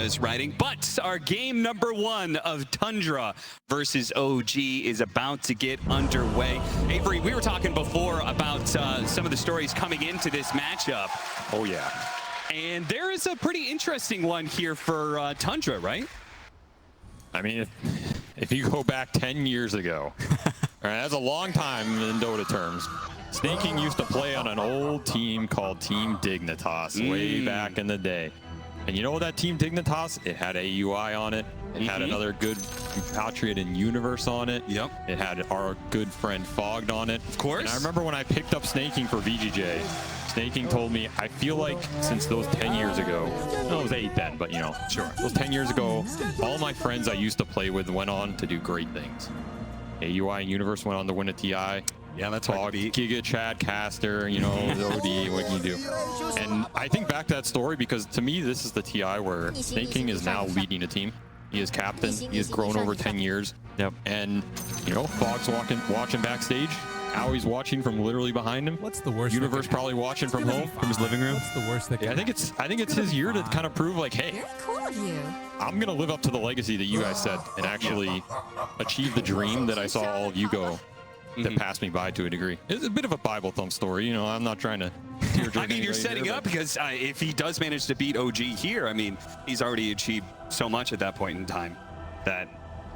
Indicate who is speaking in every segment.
Speaker 1: is writing. But our game number 1 of Tundra versus OG is about to get underway. Avery, we were talking before about some of the stories coming into this matchup.
Speaker 2: Oh, yeah.
Speaker 1: And there is a pretty interesting one here for Tundra, right?
Speaker 2: I mean, if you go back 10 years ago, all right, that's a long time in Dota terms. Snaking used to play on an old team called Team Dignitas way back in the day. And you know that Team Dignitas? It had AUI on it. It had another good compatriot in Universe on it. Yep. It had our good friend Fogged on it.
Speaker 1: Of course.
Speaker 2: And I remember when I picked up Snaking for VGJ, Snaking told me, I feel like since those 10 years ago, no, it was 8 then, but you know, sure. Those 10 years ago, all my friends I used to play with went on to do great things. AUI and Universe went on to win a TI.
Speaker 1: Yeah, that's hard to beat.
Speaker 2: Giga, Chad, Caster, you know, the OD, what can you do? And I think back to that story because to me, this is the TI where Snaking is now leading a team. He is captain. He has grown over 10 years. Yep. And, you know, Fogg's watching backstage. Aui's watching from literally behind him.
Speaker 3: What's the worst?
Speaker 2: Universe probably watching from home, from his living room.
Speaker 3: What's the worst that
Speaker 2: I think it's his year to kind of prove like, hey, I'm gonna live up to the legacy that you guys set and actually achieve the dream that I saw all of you go that passed me by to a degree. It's a bit of a Bible thump story, you know. I'm not trying to
Speaker 1: I mean, you're setting up because if he does manage to beat OG here, I mean, he's already achieved so much at that point in time that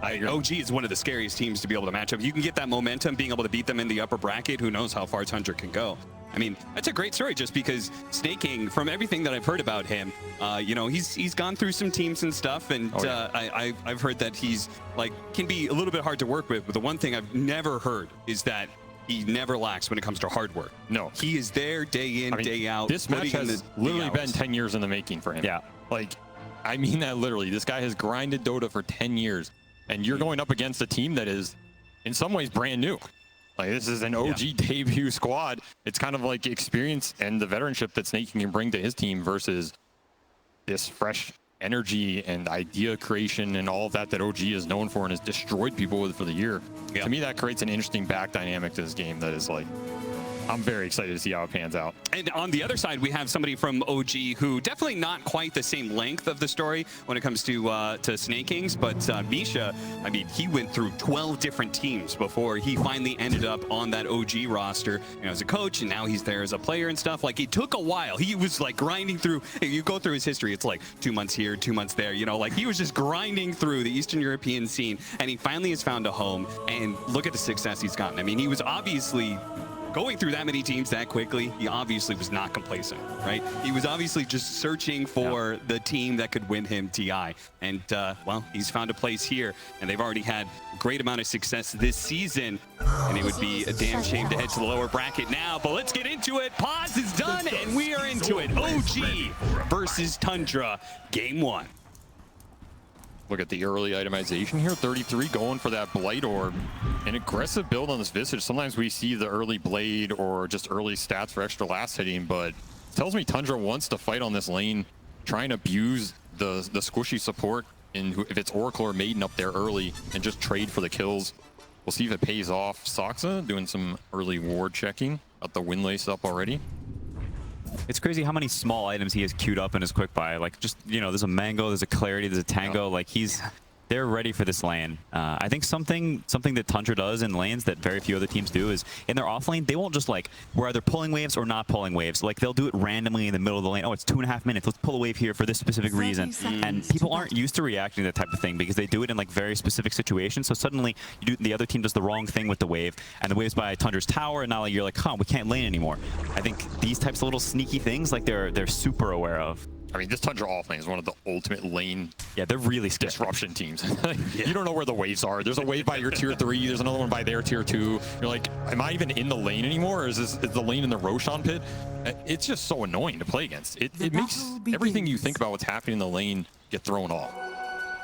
Speaker 1: OG is one of the scariest teams to be able to match up. You can get that momentum, being able to beat them in the upper bracket. Who knows how far Tundra can go? I mean, that's a great story just because Snaking, from everything that I've heard about him, you know, he's gone through some teams and stuff, and I've heard that he's like can be a little bit hard to work with. But the one thing I've never heard is that he never lacks when it comes to hard work. No, he is there day in, day out.
Speaker 2: This match has literally been 10 years in the making for him. Yeah, like I mean that literally. This guy has grinded Dota for 10 years. And you're going up against a team that is, in some ways, brand new. Like, this is an OG debut squad. It's kind of like experience and the veteranship that Snaking can bring to his team versus this fresh energy and idea creation and all of that OG is known for and has destroyed people with for the year. To me, that creates an interesting back dynamic to this game that is like, I'm very excited to see how it pans out.
Speaker 1: And on the other side, we have somebody from OG who definitely not quite the same length of the story when it comes to Snakings, but Misha, I mean, he went through 12 different teams before he finally ended up on that OG roster, you know, as a coach, and now he's there as a player and stuff. Like, it took a while. He was like grinding through, if you go through his history, it's like 2 months here, 2 months there, you know, like he was just grinding through the Eastern European scene, and he finally has found a home, and look at the success he's gotten. I mean, he was obviously going through that many teams that quickly, he obviously was not complacent, right? He was obviously just searching for the team that could win him TI. And, well, he's found a place here, and they've already had a great amount of success this season, and it would be a damn shame to head to the lower bracket now. But let's get into it. Pause is done, and we are into it. OG versus Tundra, game 1.
Speaker 2: Look at the early itemization here. 33 going for that Blight Orb. An aggressive build on this Visage. Sometimes we see the early Blade or just early stats for extra last hitting, but it tells me Tundra wants to fight on this lane, try and abuse the squishy support, and if it's Oracle or Maiden up there early, and just trade for the kills. We'll see if it pays off. Soxa doing some early ward checking. Got the Windlace up already.
Speaker 4: It's crazy how many small items he has queued up in his quick buy. Like, just, you know, there's a Mango, there's a Clarity, there's a Tango. Like, they're ready for this lane. I think something that Tundra does in lanes that very few other teams do is in their off lane, they won't just like, we're either pulling waves or not pulling waves. Like, they'll do it randomly in the middle of the lane. Oh, it's 2.5 minutes. Let's pull a wave here for this specific reason. And people aren't used to reacting to that type of thing because they do it in like very specific situations. So suddenly the other team does the wrong thing with the wave, and the wave's by Tundra's tower, and now like, you're like, huh, we can't lane anymore. I think these types of little sneaky things, like they're super aware of.
Speaker 2: I mean, this Tundra offlane is one of the ultimate lane
Speaker 4: they're really scary
Speaker 2: disruption teams. You don't know where the waves are. There's a wave by your tier 3, there's another one by their tier 2. You're like, am I even in the lane anymore? Or is the lane in the Roshan pit? It's just so annoying to play against. It makes everything you think about what's happening in the lane get thrown off.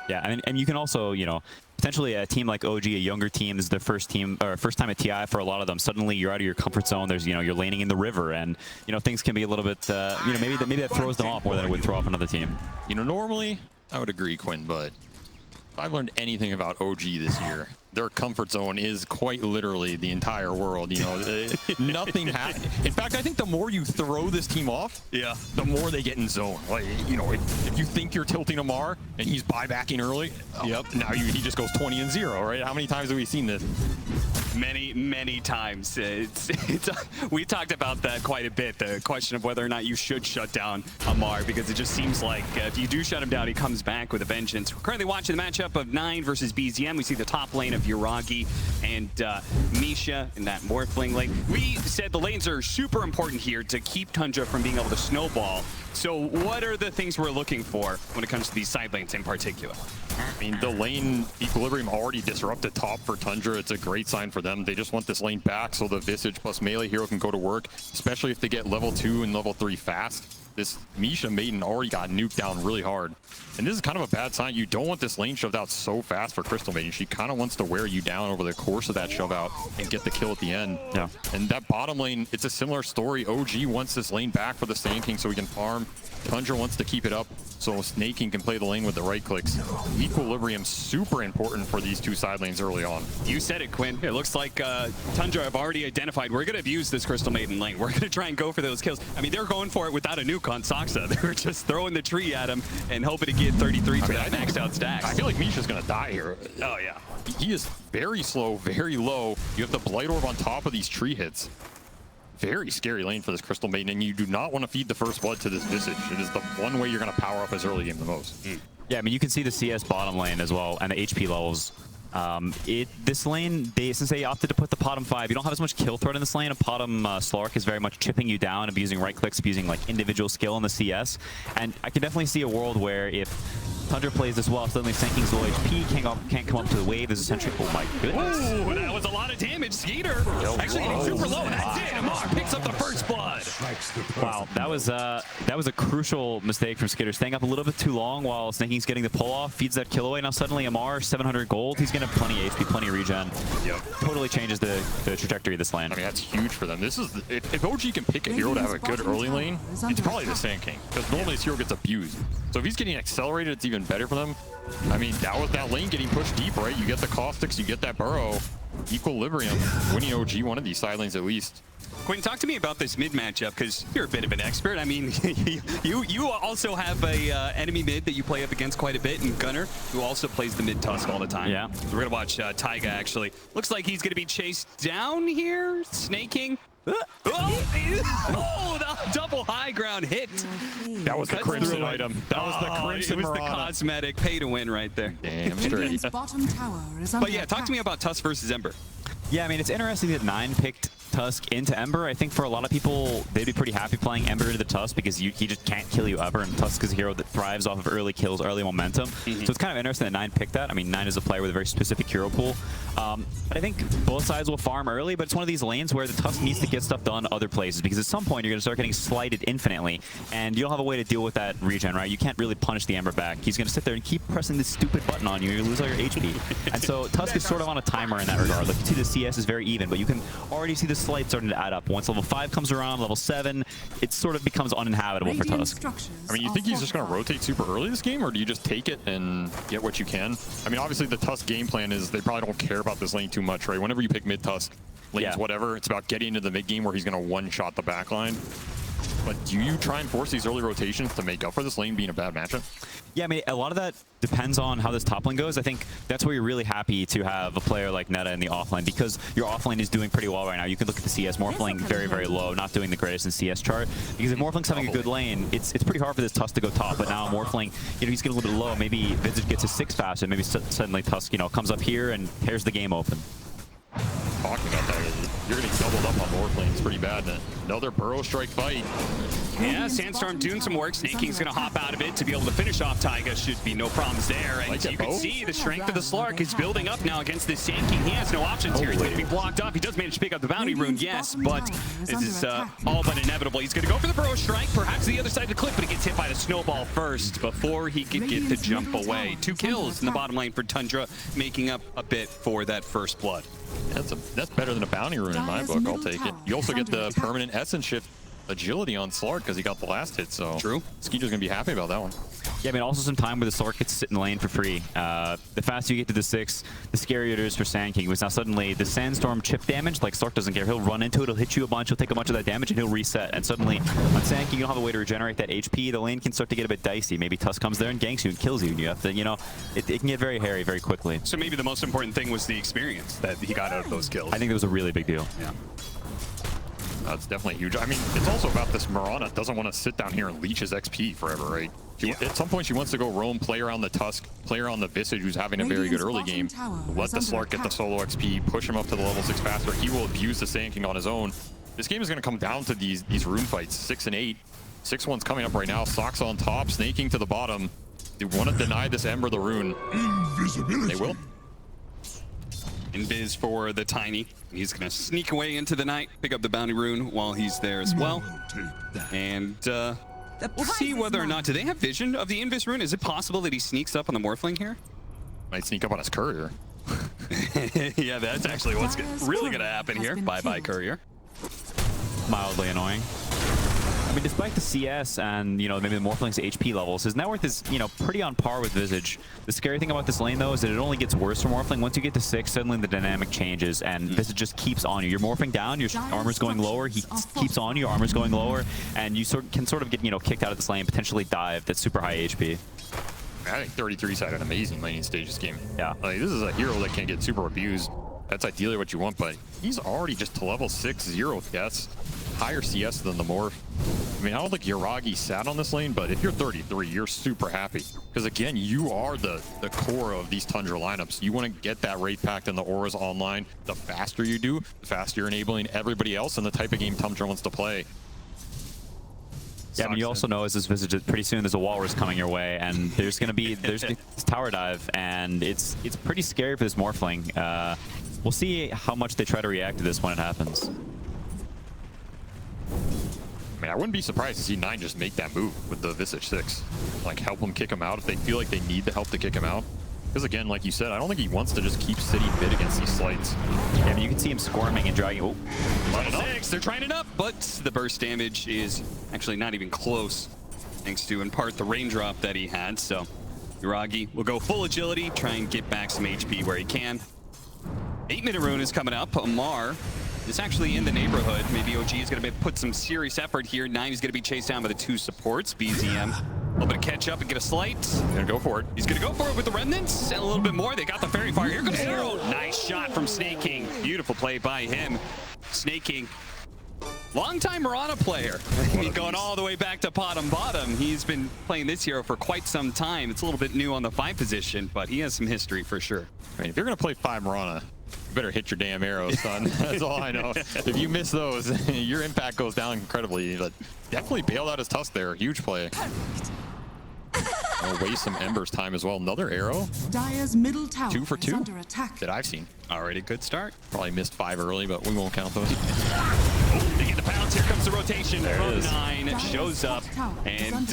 Speaker 4: Yeah, and you can also, you know, potentially a team like OG, a younger team, is their first time at TI for a lot of them. Suddenly you're out of your comfort zone. There's, you know, you're laning in the river, and you know, things can be a little bit, you know, maybe that throws them off more than it would throw off another team.
Speaker 2: You know, normally I would agree, Quinn, but I've learned anything about OG this year, their comfort zone is quite literally the entire world. You know, nothing happens. In fact, I think the more you throw this team off, the more they get in zone. Like, you know, if you think you're tilting Amar and he's buybacking early, now he just goes 20-0, right? How many times have we seen this?
Speaker 1: Many times. We talked about that quite a bit, the question of whether or not you should shut down Amar, because it just seems like if you do shut him down, he comes back with a vengeance. We're currently watching the matchup of 9 versus BZM. We see the top lane of Yuragi and Misha in that Morphling lane. We said the lanes are super important here to keep Tundra from being able to snowball. So what are the things we're looking for when it comes to these side lanes in particular?
Speaker 2: I mean, the lane equilibrium already disrupted top for Tundra. It's a great sign for them. They just want this lane back so the Visage plus melee hero can go to work, especially if they get level 2 and level 3 fast. This Misha Maiden already got nuked down really hard. And this is kind of a bad sign. You don't want this lane shoved out so fast for Crystal Maiden. She kind of wants to wear you down over the course of that shove out and get the kill at the end.
Speaker 4: Yeah.
Speaker 2: And that bottom lane, it's a similar story. OG wants this lane back for the Sand King so he can farm. Tundra wants to keep it up so Snake King can play the lane with the right clicks. Equilibrium super important for these two side lanes early on.
Speaker 1: You said it, Quinn. It looks like Tundra have already identified we're going to abuse this Crystal Maiden lane. We're going to try and go for those kills. I mean, they're going for it without a nuke on Saksa. They were just throwing the tree at him and hoping to get 33 to that maxed out stacks.
Speaker 2: I feel like Misha's going to die here.
Speaker 1: Oh, yeah.
Speaker 2: He is very slow, very low. You have the Blight Orb on top of these tree hits. Very scary lane for this Crystal Maiden, and you do not want to feed the first blood to this Visage. It is the one way you're going to power up his early game the most.
Speaker 4: Yeah, I mean, you can see the CS bottom lane as well, and the HP levels. This lane, since they opted to put the bottom 5, you don't have as much kill threat in this lane. A bottom Slark is very much chipping you down, abusing right clicks, abusing like individual skill in the CS. And I can definitely see a world where if Tundra plays this well, suddenly Sand King's low HP, can't come up to the wave. There's essentially, oh my goodness.
Speaker 1: Ooh, that was a lot of damage. Skeeter actually getting super low. That's it. Amar picks up the first blood.
Speaker 4: Wow, that was a crucial mistake from Skitter, staying up a little bit too long while Snake King's getting the pull off, feeds that kill away. Now suddenly Amar 700 gold. He's gonna have plenty of HP, plenty of regen. Totally changes the trajectory of this lane.
Speaker 2: I mean, that's huge for them. This is if OG can pick a hero to have a good early lane, it's probably the Sand King, because normally this hero gets abused. So if he's getting accelerated, it's even better for them. I mean, that was that lane getting pushed deep, right? You get the caustics, you get that burrow. Equilibrium, winning OG one of these side lanes at least.
Speaker 1: Quinn, talk to me about this mid matchup, because you're a bit of an expert. I mean, you also have a enemy mid that you play up against quite a bit, and Gunner, who also plays the mid Tusk all the time.
Speaker 4: Yeah.
Speaker 1: We're gonna watch Taiga actually. Looks like he's gonna be chased down here. Snake King. Oh, the double high ground hit.
Speaker 2: That was the crimson item. That was the crimson
Speaker 1: It was
Speaker 2: Mirana.
Speaker 1: the cosmetic pay to win right there.
Speaker 2: Damn straight.
Speaker 1: But yeah, talk to me about Tusk versus Ember.
Speaker 4: Yeah, I mean, it's interesting that 9 picked Tusk into Ember. I think for a lot of people, they'd be pretty happy playing Ember into the Tusk because he just can't kill you ever, and Tusk is a hero that thrives off of early kills, early momentum. So it's kind of interesting that 9 picked that. I mean, 9 is a player with a very specific hero pool. But I think both sides will farm early, but it's one of these lanes where the Tusk needs to get stuff done other places, because at some point you're going to start getting slighted infinitely, and you don't have a way to deal with that regen, right? You can't really punish the Ember back. He's going to sit there and keep pressing this stupid button on you. You lose all your HP. And so Tusk is sort of on a timer in that regard. Like, you see the CS is very even, but you can already see the slight starting to add up. Once level 5 comes around, level 7, it sort of becomes uninhabitable for Tusk.
Speaker 2: I mean, you think he's just going to rotate super early this game, or do you just take it and get what you can? I mean, obviously the Tusk game plan is they probably don't care about this lane too much, right? Whenever you pick mid Tusk, lanes whatever, it's about getting into the mid game where he's going to one-shot the backline. But do you try and force these early rotations to make up for this lane being a bad matchup?
Speaker 4: Yeah, I mean, a lot of that depends on how this top lane goes. I think that's where you're really happy to have a player like Netta in the offlane, because your offlane is doing pretty well right now. You can look at the CS Morphling very, very low, not doing the greatest in CS chart. Because if Morphling's having a good lane, it's pretty hard for this Tusk to go top. But now Morphling, you know, he's getting a little bit low. Maybe Visage gets his 6 fast, and maybe suddenly Tusk, you know, comes up here and tears the game open.
Speaker 2: Talking about that, you're getting doubled up on Morphling. It's pretty bad. Another Burrow Strike fight.
Speaker 1: Yeah, Sandstorm doing some work. Snake King's gonna hop out of it to be able to finish off Taiga. Should be no problems there. And you can see the strength of the Slark is building up now against this Sand King. He has no options here. He's going to be blocked up. He does manage to pick up the bounty rune, yes, but this is all but inevitable. He's going to go for the Burrow Strike, perhaps the other side of the cliff, but he gets hit by the snowball first before he could get the jump away. 2 kills in the bottom lane for Tundra, making up a bit for that first blood.
Speaker 2: That's better than a bounty rune in my book. I'll take it. You also get the permanent essence shift agility on Slark because he got the last hit, so
Speaker 1: true.
Speaker 2: Skeeter's going to be happy about that one.
Speaker 4: Yeah, I mean, also some time where the Slark gets to sit in the lane for free. The faster you get to the 6, the scarier it is for Sand King. Because now suddenly the Sandstorm chip damage, like Slark doesn't care. He'll run into it, he'll hit you a bunch, he'll take a bunch of that damage, and he'll reset. And suddenly on Sand King, you don't have a way to regenerate that HP. The lane can start to get a bit dicey. Maybe Tusk comes there and ganks you and kills you, and you have to, you know, it can get very hairy very quickly.
Speaker 1: So maybe the most important thing was the experience that he got out of those kills.
Speaker 4: I think it was a really big deal.
Speaker 1: Yeah.
Speaker 2: That's definitely huge. I mean, it's also about this Mirana doesn't want to sit down here and leech his XP forever, right? At some point, she wants to go roam, play around the Tusk, play around the Visage, who's having a very good early game. Let the Slark get the solo XP, push him up to the level 6 faster. He will abuse the Sand King on his own. This game is going to come down to these rune fights, 6 and 8. 6-1's coming up right now. Sox on top, snaking to the bottom. They want to deny this Ember the rune. They will.
Speaker 1: Invis for the Tiny. He's going to sneak away into the night, pick up the bounty rune while he's there as well. And we'll see whether or not, do they have vision of the Invis rune? Is it possible that he sneaks up on the Morphling here?
Speaker 2: Might sneak up on his courier.
Speaker 1: Yeah, that's actually what's really going to happen here. Bye-bye, courier.
Speaker 4: Mildly annoying. I mean, despite the CS and, you know, maybe the Morphling's HP levels, his net worth is, you know, pretty on par with Visage. The scary thing about this lane, though, is that it only gets worse for Morphling. Once you get to 6, suddenly the dynamic changes, and Visage just keeps on you. You're morphing down, your armor's going lower, he keeps on you, your armor's going lower, and you can sort of get, you know, kicked out of this lane, potentially dive. That's super high HP.
Speaker 2: I think 33's had an amazing laning stage this game.
Speaker 4: Yeah.
Speaker 2: Like, this is a hero that can get super abused. That's ideally what you want, but he's already just to level 6, 0 CS. Higher CS than the Morph. I mean, I don't think Yuragi sat on this lane, but if you're 33, you're super happy. Because again, you are the core of these Tundra lineups. You want to get that Wraith Pact and the auras online. The faster you do, the faster you're enabling everybody else in the type of game Tundra wants to play.
Speaker 4: Yeah, I mean, you also know as this Visage, pretty soon there's a Walrus coming your way, and there's going to be this tower dive, and it's pretty scary for this Morphling. We'll see how much they try to react to this when it happens.
Speaker 2: I mean, I wouldn't be surprised to see 9 just make that move with the Visage 6. Like, help him kick him out if they feel like they need the help to kick him out. Because again, like you said, I don't think he wants to just keep sitting mid against these slights.
Speaker 4: Yeah, I mean, you can see him squirming and dragging. Oh,
Speaker 1: Level 6, they're trying it up, but the burst damage is actually not even close, thanks to, in part, the raindrop that he had. So Yuragi will go full agility, try and get back some HP where he can. 8-minute rune is coming up. Amar is actually in the neighborhood. Maybe OG is going to put some serious effort here. 9 is going to be chased down by the 2 supports. BZM, a little bit of catch up and get a slight.
Speaker 2: Gonna go for it.
Speaker 1: He's going to go for it with the remnants and a little bit more. They got the fairy fire. Here comes Zero. Nice shot from Snake King. Beautiful play by him. Snake King, long-time Mirana player. I mean, going all the way back to bottom. He's been playing this hero for quite some time. It's a little bit new on the 5 position, but he has some history for sure.
Speaker 2: I mean, if you're going to play 5 Mirana, you better hit your damn arrows, son. That's all I know. If you miss those, your impact goes down incredibly. But definitely bailed out his Tusk there. Huge play. I'll waste some Ember's time as well. Another arrow.
Speaker 3: Dire's middle tower
Speaker 2: 2 for 2
Speaker 3: under attack.
Speaker 2: that I've seen.
Speaker 1: Already good start.
Speaker 2: Probably missed 5 early, but we won't count those.
Speaker 1: Oh, they get the pounce. Here comes the rotation from 9. Shows up. And,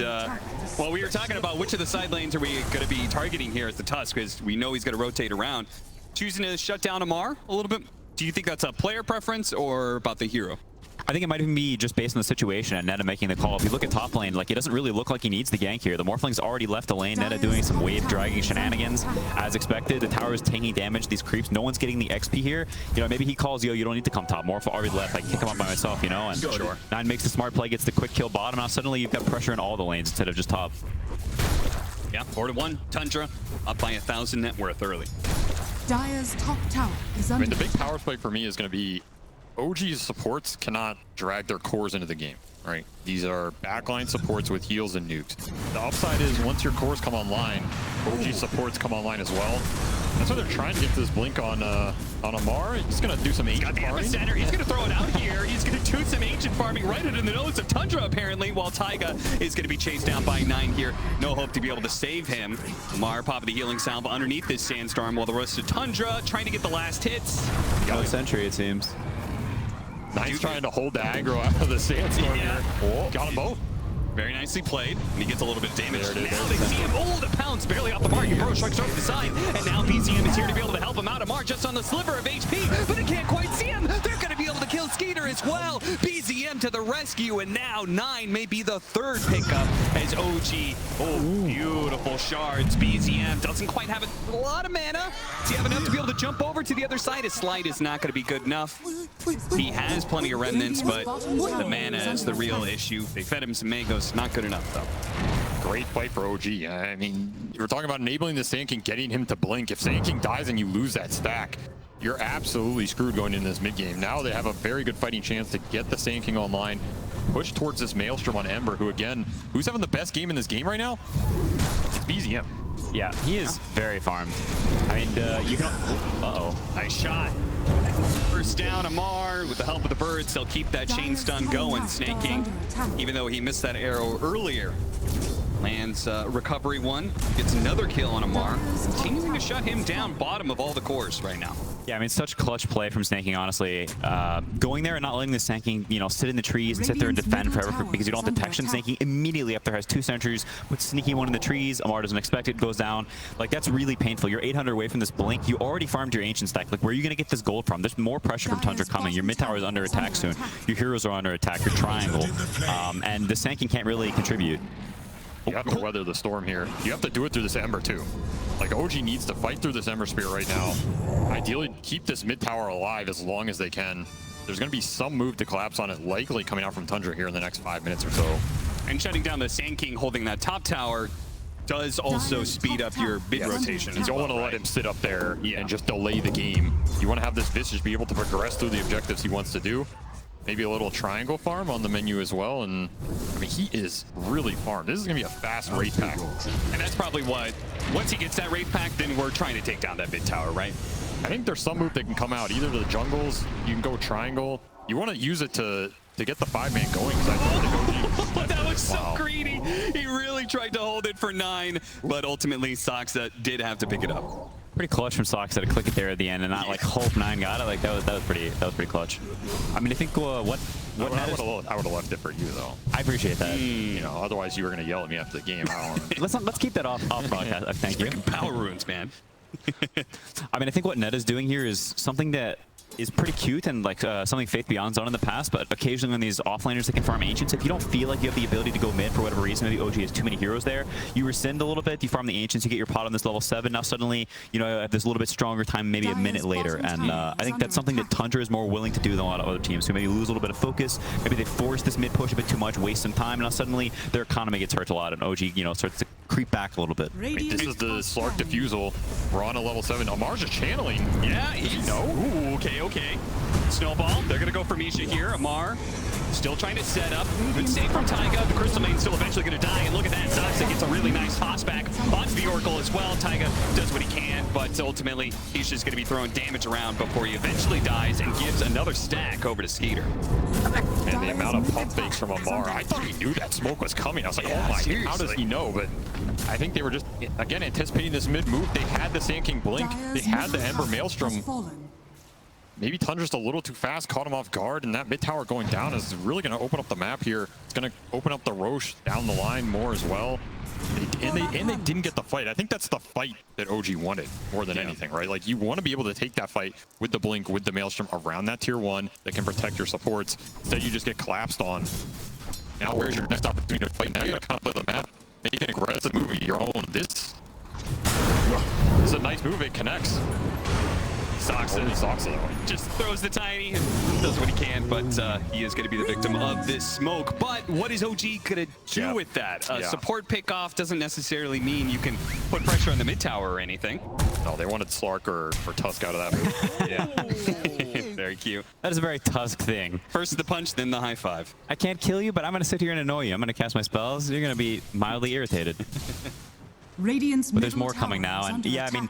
Speaker 1: well, we were talking about which of the side lanes are we going to be targeting here as the Tusk, because we know he's going to rotate around. Choosing to shut down Amar a little bit. Do you think that's a player preference or about the hero?
Speaker 4: I think it might even be just based on the situation and Netta making the call. If you look at top lane, like, it doesn't really look like he needs the gank here. The Morphling's already left the lane. Netta doing some wave dragging shenanigans as expected. The tower is taking damage. These creeps, no one's getting the XP here. You know, maybe he calls, yo, you don't need to come top. Morph already left. I can kick him up by myself, you know? And
Speaker 1: Sure.
Speaker 4: 9 makes the smart play, gets the quick kill bottom. Now suddenly you've got pressure in all the lanes instead of just top.
Speaker 1: Yeah, 4-1. Tundra up by 1,000 net worth early.
Speaker 3: Dire's top tower is
Speaker 2: I
Speaker 3: under
Speaker 2: mean, the big
Speaker 3: attack.
Speaker 2: power play for me is going to be OG's supports cannot drag their cores into the game, right? These are backline supports with heals and nukes. The upside is once your cores come online, OG supports come online as well. That's why they're trying to get this blink on Amar. He's going to do some ancient farming.
Speaker 1: Epicenter. He's going to throw it out here. He's going to do some ancient farming right in the nose of Tundra, apparently, while Taiga is going to be chased down by 9 here. No hope to be able to save him. Amar popping the healing salve underneath this sandstorm, while the rest of Tundra trying to get the last hits.
Speaker 4: No sentry, it seems.
Speaker 2: 9's trying to hold the aggro out of the sandstorm here. Oh, got them both.
Speaker 1: Very nicely played, and he gets a little bit of damage.
Speaker 2: There it is.
Speaker 1: Now they see him. Oh, the pounce barely off the mark. Bro strikes over the side, and now BZM is here to be able to help him out. Amar just on the sliver of HP, but they can't quite see him. They're going to be able to kill Skeeter as well. BZM BZM to the rescue, and now 9 may be the third pickup as OG. Oh, beautiful shards. BZM doesn't quite have a lot of mana. Does he have enough to be able to jump over to the other side? His slide is not going to be good enough. He has plenty of remnants, but the mana is the real issue. They fed him some mangoes. Not good enough, though.
Speaker 2: Great fight for OG. I mean, we're talking about enabling the Sand King, getting him to blink. If Sand King dies and you lose that stack, you're absolutely screwed going into this mid game. Now they have a very good fighting chance to get the Sand King online, push towards this Maelstrom on Ember, who again, who's having the best game in this game right now? It's BZM.
Speaker 4: Yeah, he is very farmed. I mean, you can... Uh-oh.
Speaker 1: Nice shot. First down, Amar, with the help of the birds, they'll keep that chain stun going, Snake King, even though he missed that arrow earlier. Lands recovery 1, gets another kill on Amar, continuing to shut him down bottom of all the cores right now.
Speaker 4: Yeah, I mean, such clutch play from Snake King, honestly. Going there and not letting the Snake King, you know, sit in the trees and sit there and defend forever because you don't have detection. Snake King immediately up there has 2 sentries, puts sneaky one in the trees. Amar doesn't expect it, goes down. Like, that's really painful. You're 800 away from this blink. You already farmed your ancient stack. Like, where are you going to get this gold from? There's more pressure from Tundra coming. Your mid tower is under attack soon. Your heroes are under attack. Your triangle. And the Snake King can't really contribute.
Speaker 2: You have to weather the storm here. You have to do it through this Ember too. Like, OG needs to fight through this Ember Spear right now. Ideally, keep this mid tower alive as long as they can. There's going to be some move to collapse on it, likely coming out from Tundra here in the next 5 minutes or so.
Speaker 1: And shutting down the Sand King holding that top tower does also speed up your mid rotation.
Speaker 2: You don't want to let him sit up there and just delay the game. You want to have this Visage be able to progress through the objectives he wants to do. Maybe a little triangle farm on the menu as well, and I mean, he is really farmed. This is gonna be a fast raid pack.
Speaker 1: And that's probably what, once he gets that raid pack, then we're trying to take down that mid tower, right?
Speaker 2: I think there's some move that can come out, either to the jungles, you can go triangle. You want to use it to get the 5-man going, because I don't think
Speaker 1: that was so greedy. He really tried to hold it for 9, but ultimately Soxa did have to pick it up.
Speaker 4: Pretty clutch from Sox to click it there at the end and not like hope 9 got it. Like that was pretty clutch. I mean, I think I would have
Speaker 2: left it for you though.
Speaker 4: I appreciate that.
Speaker 2: You know, otherwise you were gonna yell at me after the game. I don't
Speaker 4: let's keep that off broadcast. Thank you.
Speaker 1: Power runes, man.
Speaker 4: I mean, I think what Neta's doing here is something that is pretty cute and like something Faith Beyond's done in the past, but occasionally when these offlaners that can farm Ancients, if you don't feel like you have the ability to go mid for whatever reason, maybe OG has too many heroes there, you rescind a little bit, you farm the Ancients, you get your pot on this level 7, now suddenly, you know, have this little bit stronger time maybe a minute later, and I think that's something that Tundra is more willing to do than a lot of other teams who maybe lose a little bit of focus, maybe they force this mid push a bit too much, waste some time, and now suddenly their economy gets hurt a lot, and OG, you know, starts to creep back a little bit.
Speaker 2: I mean, this is the Slark Diffusal. We're on a level 7. Amar's just channeling.
Speaker 1: Yeah, he's... Ooh, okay. Snowball. They're going to go for Misha here. Amar still trying to set up. Good save from Taiga. The Crystal Main's still eventually going to die. And look at that. Soxa gets a really nice toss back onto the Oracle as well. Taiga does what he can, but ultimately he's just going to be throwing damage around before he eventually dies and gives another stack over to Skeeter.
Speaker 2: And the amount of pump fakes from Amar, I thought he knew that smoke was coming. I was like, oh my, seriously? How does he know? But I think they were just, again, anticipating this mid move. They had the Sand King blink. They had the Ember Maelstrom. Maybe Tundra's a little too fast, caught him off guard, and that mid tower going down is really going to open up the map here. It's going to open up the Roche down the line more as well. And they didn't get the fight. I think that's the fight that OG wanted more than anything, right? Like, you want to be able to take that fight with the blink, with the Maelstrom around that tier 1 that can protect your supports. Instead, you just get collapsed on. Now, where's your next opportunity to fight? Now you got to kind of play the map, make an aggressive move of your own. This is a nice move. It connects. Soxa
Speaker 1: just throws the tiny and does what he can, but he is going to be the victim of this smoke. But what is OG going to do with that? Support pick off doesn't necessarily mean you can put pressure on the mid tower or anything.
Speaker 2: No, they wanted Slark or Tusk out of that move.
Speaker 1: Yeah. Very cute.
Speaker 4: That is a very Tusk thing.
Speaker 1: First the punch, then the high five.
Speaker 4: I can't kill you, but I'm going to sit here and annoy you. I'm going to cast my spells. You're going to be mildly irritated. But there's more coming now, and yeah, I mean,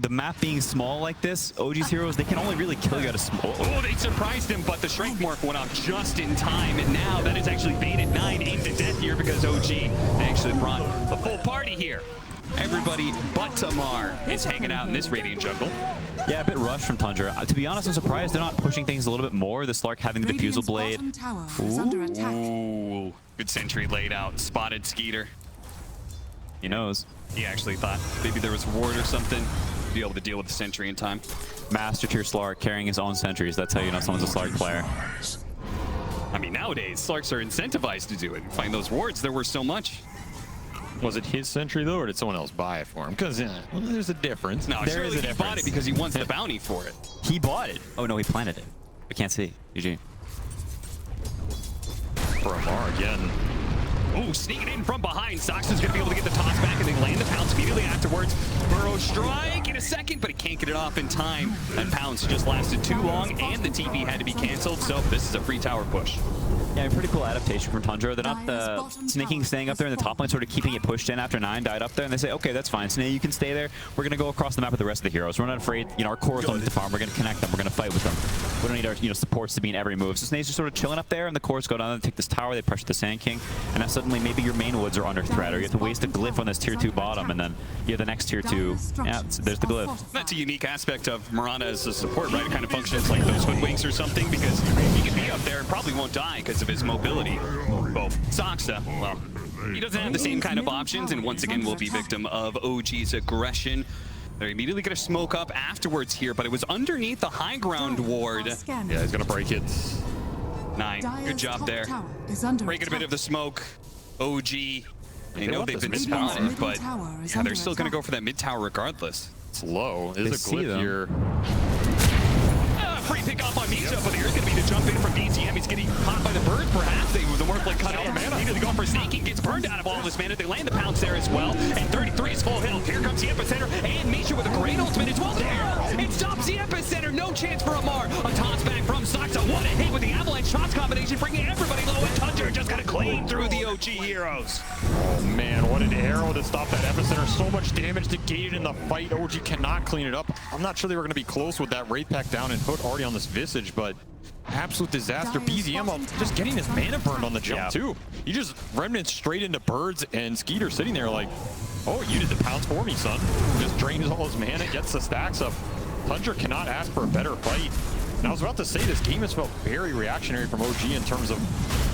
Speaker 4: the map being small like this, OG's heroes, they can only really kill you at a small...
Speaker 1: Oh, they surprised him, but the Strength Morph went off just in time, and now that is actually baited 9 aimed to death here because OG actually brought the full party here. Everybody but Tamar is hanging out in this Radiant jungle.
Speaker 4: Yeah, a bit rushed from Tundra. To be honest, I'm surprised they're not pushing things a little bit more. The Slark having the Diffusal Blade.
Speaker 1: Ooh, good sentry laid out. Spotted Skeeter.
Speaker 4: He knows.
Speaker 1: He actually thought maybe there was a ward or something. Be able to deal with the sentry in time.
Speaker 4: Master tier Slark carrying his own sentries. That's how you know someone's a Slark player.
Speaker 1: I mean, nowadays, Slarks are incentivized to do it. Find those wards, there were so much.
Speaker 2: Was it his sentry, though, or did someone else buy it for him? Because well, there's a difference.
Speaker 1: No,
Speaker 4: There is a
Speaker 1: he
Speaker 4: difference.
Speaker 1: bought it because he wants the bounty for it.
Speaker 4: He bought it. Oh, no, he planted it. I can't see. GG.
Speaker 2: For Amar again.
Speaker 1: Ooh, sneaking in from behind. Sox is going to be able to get the toss back, and they land the pounce immediately afterwards. Burrow strike in a second, but he can't get it off in time. That pounce just lasted too long, and the TP had to be canceled, so this is a free tower push.
Speaker 4: Yeah, a pretty cool adaptation from Tundra. They're not snaking, staying up there in the top lane, sort of keeping it pushed in after 9 died up there, and they say, okay, that's fine. Snake, you can stay there. We're going to go across the map with the rest of the heroes. We're not afraid. You know, our cores don't need to farm. We're going to connect them. We're going to fight with them. We don't need our supports to be in every move. So Snake's just sort of chilling up there, and the cores go down and take this tower. They pressure the Sand King, and now suddenly maybe your main woods are under threat, or you have to waste a glyph on this tier 2 bottom, and then you have the next tier 2. Yeah, there's the glyph.
Speaker 1: That's a unique aspect of Mirana as a support, right? It kind of functions like those hoodwinks or something, because he can be up there and probably won't die because of his mobility. Well, Soxa, well, he doesn't have the same kind of options, and once again will be victim of OG's aggression. They're immediately going to smoke up afterwards here, but it was underneath the high ground ward.
Speaker 2: Yeah, he's going to break it.
Speaker 1: 9, good job there. Breaking a bit of the smoke. OG, I know they've been spotted, but yeah, they're still going to go for that mid tower regardless.
Speaker 2: It's low. There's a glyph here.
Speaker 1: Free pick off on Misha, but here's going to be the jump in from BCM. He's getting caught by the birds, perhaps. The Morphling cut out of mana. Needed to go for snaking. Gets burned out of all this mana. They land the pounce there as well. And 33 is full health. Here comes the Epicenter. And Misha with a great ultimate as well. There! It stops the Epicenter. No chance for Amar. A toss back from Soxa. What a hit with the avalanche shots combination, bringing everybody low. And Tundra just got to clean through the OG heroes.
Speaker 2: Oh, man. What an arrow to stop that Epicenter. So much damage negated in the fight. OG cannot clean it up. I'm not sure they were going to be close with that Wraith Pack down and Hood already on this Visage, but absolute disaster. BZM just getting his mana burned on the jump, too. He just remnants straight into birds, and Skeeter sitting there like, oh, you did the pounce for me, son. Just drains all his mana, gets the stacks up. Tundra cannot ask for a better fight. And I was about to say, this game has felt very reactionary from OG in terms of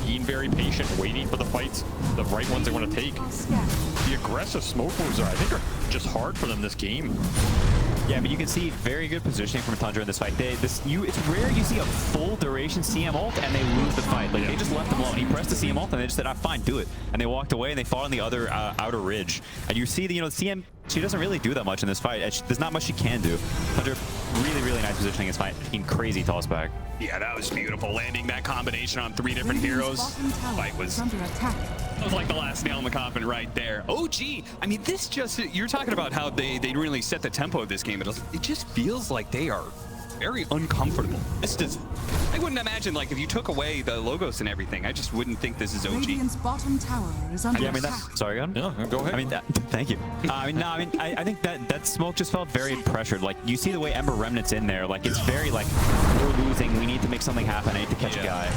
Speaker 2: being very patient, waiting for the fights, the right ones they want to take. The aggressive smoke moves I think are just hard for them this game.
Speaker 4: Yeah, but you can see very good positioning from Tundra in this fight. It's rare you see a full duration CM ult and they lose the fight. Like they just left him alone. He pressed the CM ult and they just said, "Ah, fine, do it." And they walked away and they fought on the other outer ridge. And you see, CM, she doesn't really do that much in this fight. There's not much she can do. Tundra, really nice positioning in this fight. Taking crazy toss back.
Speaker 1: Yeah, that was beautiful. Landing that combination on 3 different heroes. Fight was like the last nail in the coffin right there. OG, I mean, this just, you're talking about how they really set the tempo of this game. It just feels like they are very uncomfortable. This does, I wouldn't imagine, like, if you took away the logos and everything, I just wouldn't think this is OG.
Speaker 3: Radiant's bottom tower is under attack.
Speaker 4: Sorry, go on.
Speaker 2: Yeah, go ahead.
Speaker 4: I mean, thank you. I think that smoke just felt very pressured. Like, you see the way Ember Remnant's in there. Like, it's very, like, we're losing. We need to make something happen. I need to catch a guy.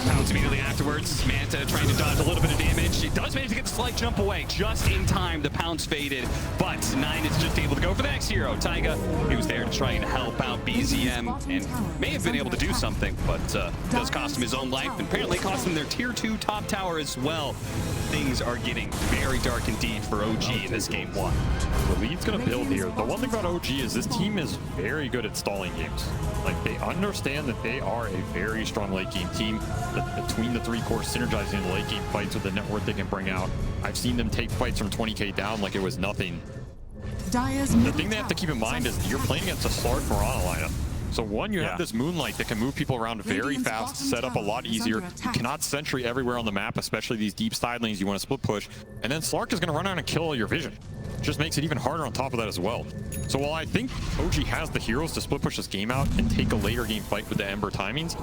Speaker 1: Pounce immediately afterwards. Manta trying to dodge a little bit of damage. She does manage to get the slight jump away just in time. The pounce faded, but 9 is just able to go for the next hero. Taiga, he was there to try and help out BZM and may have been able to do something, but does cost him his own life and apparently cost him their tier 2 top tower as well. Things are getting very dark indeed for OG in this game 1.
Speaker 2: The lead's going to build here. The one thing about OG is this team is very good at stalling games. Like, they understand that they are a very strong late game team. Between the 3 cores, synergizing in the late game fights with the network they can bring out. I've seen them take fights from 20k down like it was nothing. The thing they have to keep in mind is you're playing against a Slark Mirana lineup. So one, you have this Moonlight that can move people around very fast, set up a lot easier. You cannot sentry everywhere on the map, especially these deep side lanes you want to split push. And then Slark is going to run out and kill all your vision. Just makes it even harder on top of that as well. So while I think OG has the heroes to split push this game out and take a later game fight with the Ember timings,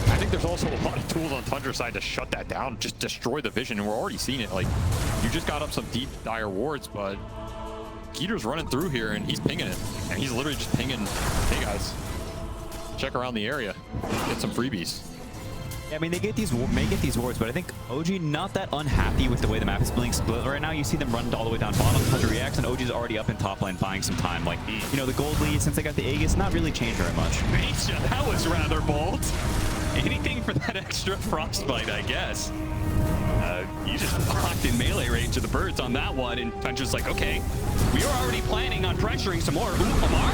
Speaker 2: I think there's also a lot of tools on Tundra's side to shut that down, just destroy the vision, and we're already seeing it. Like, you just got up some deep, dire wards, but Keeter's running through here, and he's pinging it. And he's literally just pinging, hey guys, check around the area, get some freebies.
Speaker 4: Yeah, I mean, they get these wards, but I think OG not that unhappy with the way the map is being split right now. You see them run all the way down bottom, Tundra reacts, and OG's already up in top lane buying some time. Like, the gold lead, since they got the Aegis, not really changed very much.
Speaker 1: Misha, that was rather bold. Anything for that extra frostbite, I guess. You just locked in melee range of the birds on that one, and I'm just like, okay, we were already planning on pressuring some more. Ooh, Amar?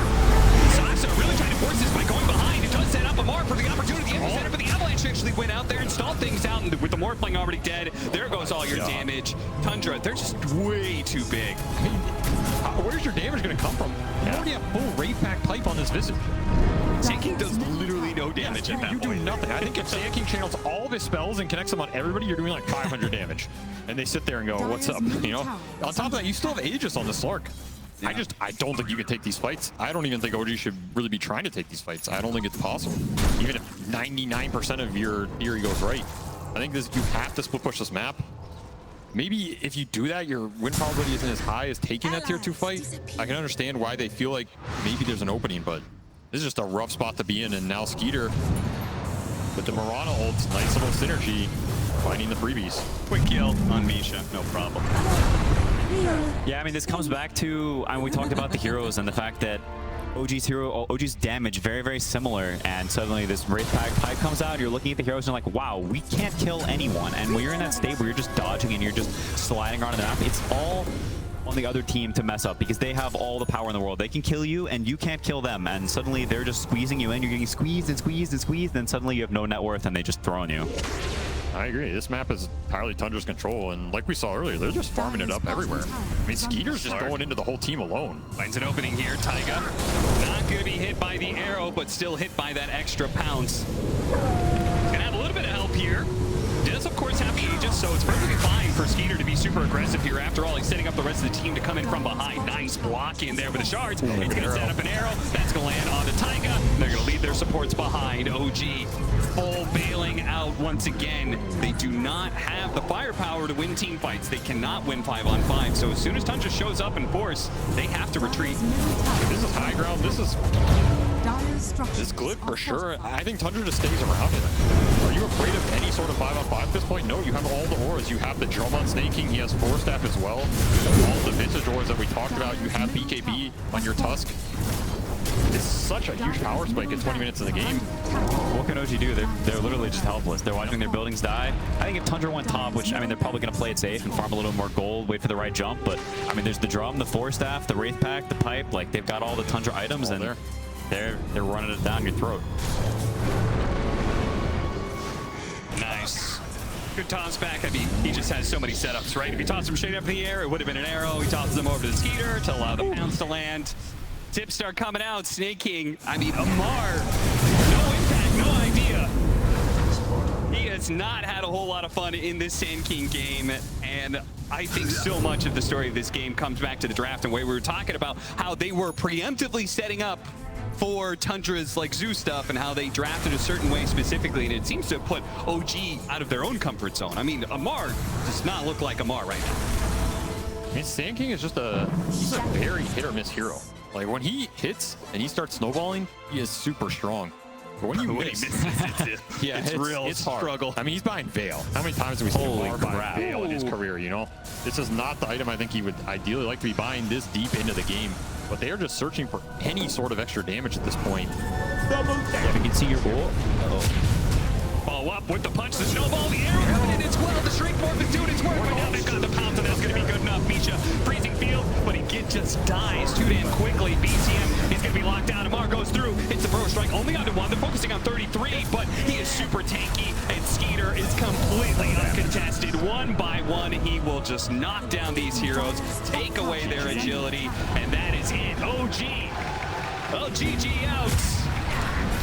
Speaker 1: Sasa really trying to force this by going behind. It does set up Amar for the opportunity. Epicenter, but the Avalanche actually went out there and stalled things out. And with the Morphling already dead, there goes all your damage. Tundra, they're just way too big.
Speaker 2: I mean, where's your damage going to come from? You already have full Wraith Pack pipe on this Visage.
Speaker 1: Sand King does literally no damage at that
Speaker 2: You do
Speaker 1: point.
Speaker 2: nothing. I think if Sand King channels all of his spells and connects them on everybody, you're doing like 500 damage. And they sit there and go, what's up? You know? On top of that, you still have Aegis on the Slark. Yeah. I don't think you can take these fights. I don't even think OG should really be trying to take these fights. I don't think it's possible. Even if 99% of your theory goes right. I think you have to split push this map. Maybe if you do that, your win probability isn't as high as taking that tier 2 fight. I can understand why they feel like maybe there's an opening, but this is just a rough spot to be in. And now Skeeter with the Mirana ults, nice little synergy, finding the freebies.
Speaker 1: Quick kill on Misha, no problem.
Speaker 4: Yeah, I mean, this comes back to, we talked about the heroes and the fact that OG's damage very, very similar, and suddenly this Wraith Pack pipe comes out, you're looking at the heroes and you're like, wow, we can't kill anyone. And when you're in that state where you're just dodging and you're just sliding around the map, it's all on the other team to mess up because they have all the power in the world. They can kill you and you can't kill them, and suddenly they're just squeezing you in. You're getting squeezed and squeezed and squeezed, and suddenly you have no net worth and they just throw on you.
Speaker 2: I agree. This map is entirely Tundra's control, and like we saw earlier, they're just farming it up everywhere. I mean, Skeeter's just going into the whole team alone.
Speaker 1: Finds an opening here, Taiga. Not going to be hit by the arrow, but still hit by that extra pounce. Gonna have a little bit of help here. Does, of course, have the Aegis, so it's perfectly fine for Skeeter to be super aggressive here. After all, he's setting up the rest of the team to come in from behind. Nice block in there with the shards. He's going to set up an arrow. That's going to land on the Taiga. They're going to leave their supports behind. OG full bailing out once again. They do not have the firepower to win team fights. They cannot win 5-on-5. So as soon as Tundra shows up in force, they have to retreat.
Speaker 2: This is high ground. This is Glyph for sure. I think Tundra just stays around it. Are you afraid of any sort of 5-on-5 at this point? No, you have all the auras. You have the drum on Snake King. He has Force Staff as well. All the Visage auras that we talked about. You have BKB on your Tusk. It's such a huge power spike at 20 minutes in the game.
Speaker 4: What can OG do? They're literally just helpless. They're watching their buildings die. I think if Tundra went top, which, I mean, they're probably going to play it safe and farm a little more gold, wait for the right jump, but, I mean, there's the drum, the Force Staff, the Wraith Pack, the pipe. Like, they've got all the Tundra items, and they're running it down your throat.
Speaker 1: Nice. Good toss back. I mean, he just has so many setups, right? If he tossed him straight up in the air, it would have been an arrow. He tosses them over to the Skeeter to allow the pounce to land. Tips start coming out. Snake King, I mean, Amar, no impact, no idea. He has not had a whole lot of fun in this Sand King game, and I think so much of the story of this game comes back to the draft and way we were talking about how they were preemptively setting up for Tundra's like Zoo stuff and how they drafted a certain way specifically, and it seems to have put OG out of their own comfort zone. I mean, Amar does not look like Amar right now.
Speaker 2: I mean, Sand King is just he's a very hit or miss hero. Like when he hits and he starts snowballing, he is super strong. But when you miss, it's real struggle. I mean, he's behind Veil. How many times have we seen Amar behind Veil in his career, you know? This is not the item I think he would ideally like to be buying this deep into the game. But they are just searching for any sort of extra damage at this point.
Speaker 4: Yeah, we can see your ult.
Speaker 1: Follow up with the punch, the snowball, the arrow, and it's well. The Shrink Morph is doing its work, but now they've got the pounce, and that's going to be good enough. Misha, freezing field, but he just dies too damn quickly. BCM is going to be locked down. Amar goes through, hits the Pro Strike only onto 1. They're focusing on 33, but he is super tanky, and Skeeter is completely uncontested. One by one, he will just knock down these heroes, take away their agility, and that is it. OG. Well, GG out.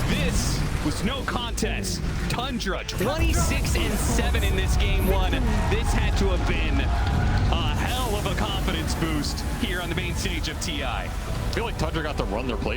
Speaker 1: This was no contest. Tundra 26-7 in this game 1. This had to have been a hell of a confidence boost here on the main stage of TI.
Speaker 2: I feel like Tundra got to run their play.